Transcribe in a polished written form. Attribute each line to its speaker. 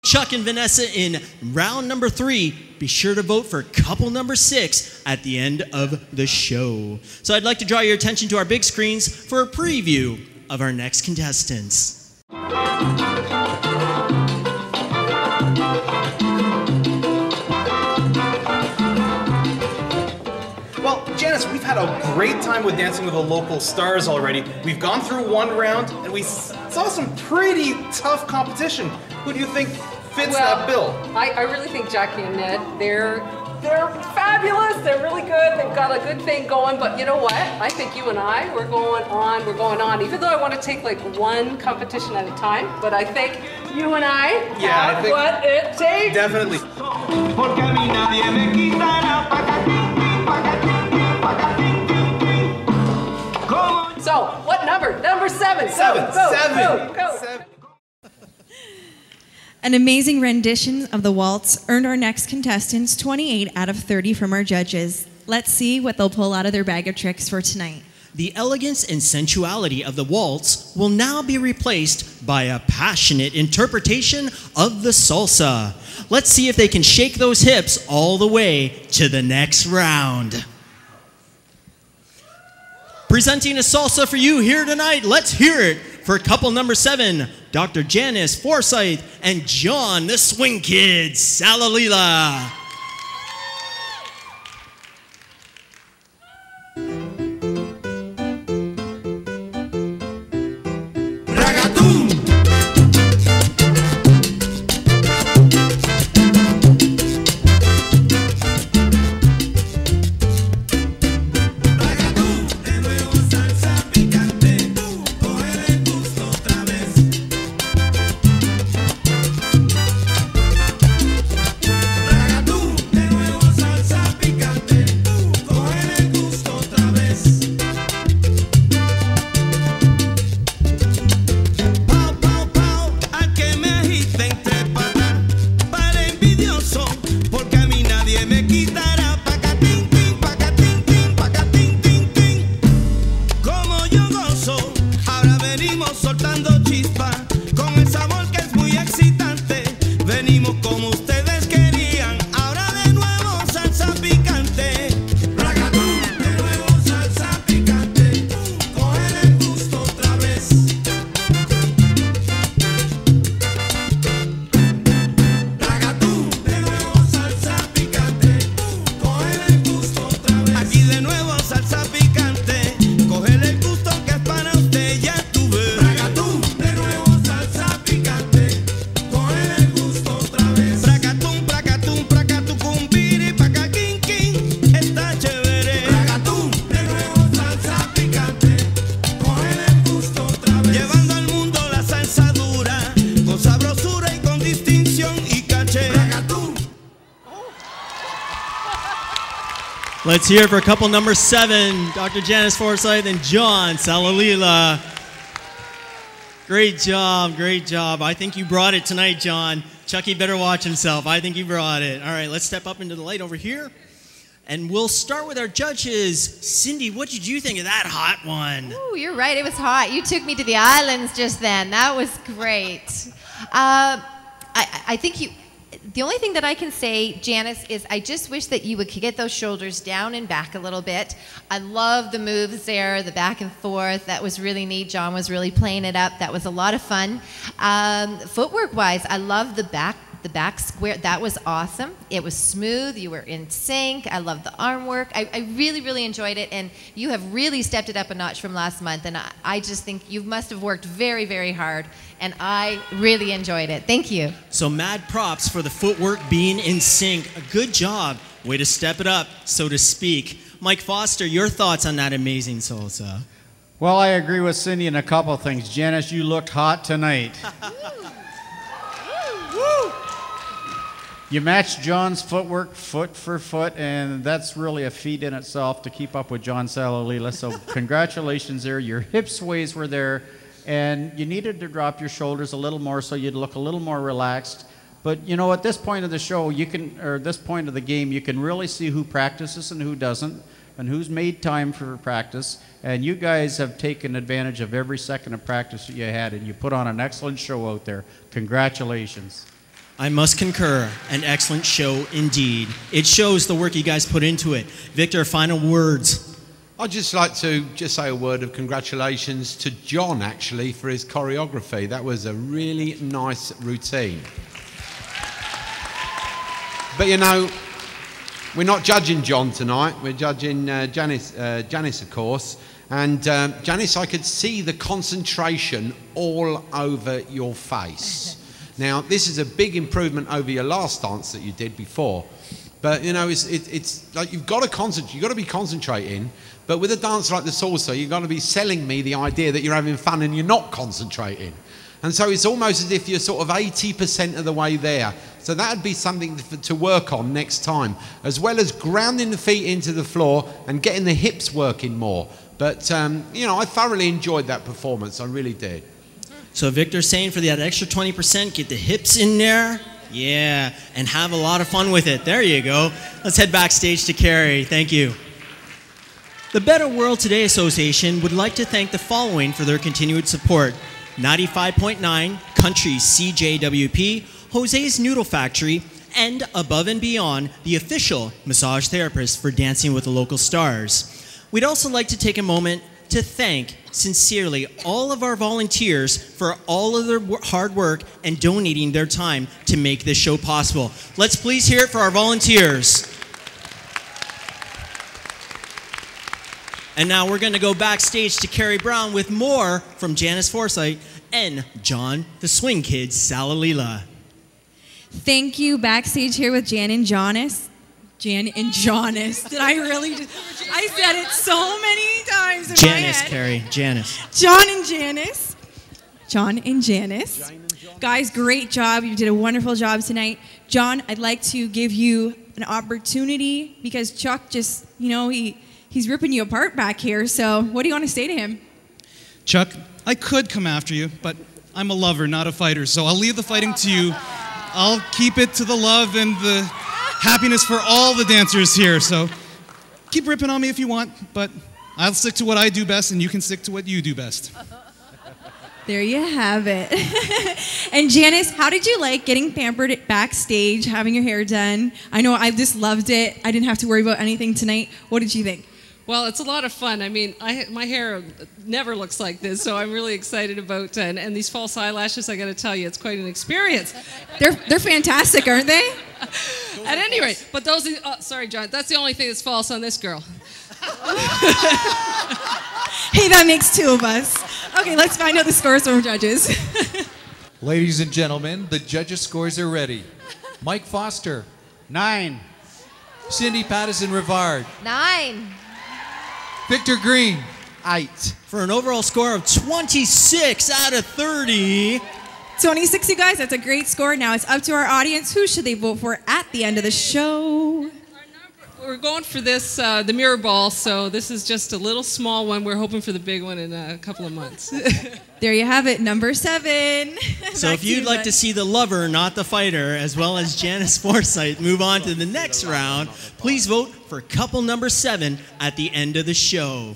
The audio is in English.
Speaker 1: Chuck and Vanessa in round number 3. Be sure to vote for couple number 6 at the end of the show. So I'd like to draw your attention to our big screens for a preview of our next contestants.
Speaker 2: Well, Janice, we've had a great time with Dancing with the Local Stars already. We've gone through one round and we saw some pretty tough competition. Who do you think fits that bill?
Speaker 3: I really think Jackie and Ned, they're fabulous. They're really good. They've got a good thing going. But you know what? I think you and I, we're going on. Even though I want to take like one competition at a time, but I think you and I have what it takes.
Speaker 2: Definitely.
Speaker 3: So, what number? Number 7. Go.
Speaker 4: An amazing rendition of the waltz earned our next contestants 28 out of 30 from our judges. Let's see what they'll pull out of their bag of tricks for tonight.
Speaker 1: The elegance and sensuality of the waltz will now be replaced by a passionate interpretation of the salsa. Let's see if they can shake those hips all the way to the next round. Presenting a salsa for you here tonight, let's hear it for couple number 7, Dr. Janice Forsyth and John the Swing Kids, Salalila. Let's hear it for couple number 7, Dr. Janice Forsyth and John Salalila. Great job. I think you brought it tonight, John. Chucky better watch himself. I think you brought it. All right, let's step up into the light over here. And we'll start with our judges. Cindy, what did you think of that hot one?
Speaker 5: Ooh, you're right, it was hot. You took me to the islands just then. That was great. I think you... The only thing that I can say, Janice, is I just wish that you would get those shoulders down and back a little bit. I love the moves there, the back and forth. That was really neat. John was really playing it up. That was a lot of fun. Footwork-wise, I love the back square. That was awesome. It was smooth. You were in sync. I love the arm work. I really, really enjoyed it, and you have really stepped it up a notch from last month, and I just think you must have worked very, very hard, and I really enjoyed it. Thank you.
Speaker 1: So mad props for the footwork being in sync. A good job. Way to step it up, so to speak. Mike Foster, your thoughts on that amazing salsa?
Speaker 6: Well, I agree with Cindy in a couple of things. Janice, you looked hot tonight. You matched John's footwork foot for foot, and that's really a feat in itself to keep up with John Salalila. So congratulations there. Your hip sways were there, and you needed to drop your shoulders a little more so you'd look a little more relaxed. But you know, at this point of the show, this point of the game, you can really see who practices and who doesn't, and who's made time for practice. And you guys have taken advantage of every second of practice that you had, and you put on an excellent show out there. Congratulations.
Speaker 1: I must concur. An excellent show indeed. It shows the work you guys put into it. Victor, final words.
Speaker 7: I'd just like to just say a word of congratulations to John, actually, for his choreography. That was a really nice routine. But, you know, we're not judging John tonight. We're judging Janice, of course. And Janice, I could see the concentration all over your face. Now, this is a big improvement over your last dance that you did before. But, you know, it's like you've got to concentrate. You've got to be concentrating. But with a dance like the salsa, you've got to be selling me the idea that you're having fun and you're not concentrating. And so it's almost as if you're sort of 80% of the way there. So that would be something to work on next time, as well as grounding the feet into the floor and getting the hips working more. But, you know, I thoroughly enjoyed that performance. I really did.
Speaker 1: So Victor's saying for that extra 20%, get the hips in there. Yeah, and have a lot of fun with it. There you go. Let's head backstage to Carrie. Thank you. The Better World Today Association would like to thank the following for their continued support. 95.9 Country CJWP, Jose's Noodle Factory, and Above and Beyond, the official massage therapist for Dancing with the Local Stars. We'd also like to take a moment to thank sincerely all of our volunteers for all of their hard work and donating their time to make this show possible. Let's please hear it for our volunteers. And now we're going to go backstage to Carrie Brown with more from Janice Forsyth and John the Swing Kid Salalila.
Speaker 4: Thank you. Backstage here with Jan and Janice. Jan and Janice. Did I really just... I said it so many times in my head.
Speaker 1: Carrie. Janice.
Speaker 4: John and Janice. John and Janice. Guys, great job. You did a wonderful job tonight. John, I'd like to give you an opportunity because Chuck just, you know, he's ripping you apart back here. So what do you want to say to him?
Speaker 8: Chuck, I could come after you, but I'm a lover, not a fighter. So I'll leave the fighting to you. I'll keep it to the love and the happiness for all the dancers here. So keep ripping on me if you want, but I'll stick to what I do best and you can stick to what you do best.
Speaker 4: There you have it. And Janice, how did you like getting pampered backstage, having your hair done? I know I just loved it. I didn't have to worry about anything tonight. What did you think?
Speaker 3: Well, it's a lot of fun. I mean, my hair never looks like this, so I'm really excited about and these false eyelashes. I got to tell you, it's quite an experience.
Speaker 4: They're fantastic, aren't they?
Speaker 3: At any rate, but those. Sorry, John. That's the only thing that's false on this girl.
Speaker 4: Hey, that makes two of us. Okay, let's find out the scores from judges.
Speaker 9: Ladies and gentlemen, the judges' scores are ready. Mike Foster,
Speaker 6: 9.
Speaker 9: Cindy Pattison-Rivard,
Speaker 5: 9.
Speaker 9: Victor Green,
Speaker 7: 8.
Speaker 1: For an overall score of 26 out of 30.
Speaker 4: 26, you guys. That's a great score. Now it's up to our audience. Who should they vote for at the end of the show?
Speaker 3: We're going for this, the mirror ball, so this is just a little small one. We're hoping for the big one in a couple of months.
Speaker 4: There you have it, number 7.
Speaker 1: So if you'd like to see the lover, not the fighter, as well as Janice Forsyth move on to the next round, please vote for couple number 7 at the end of the show.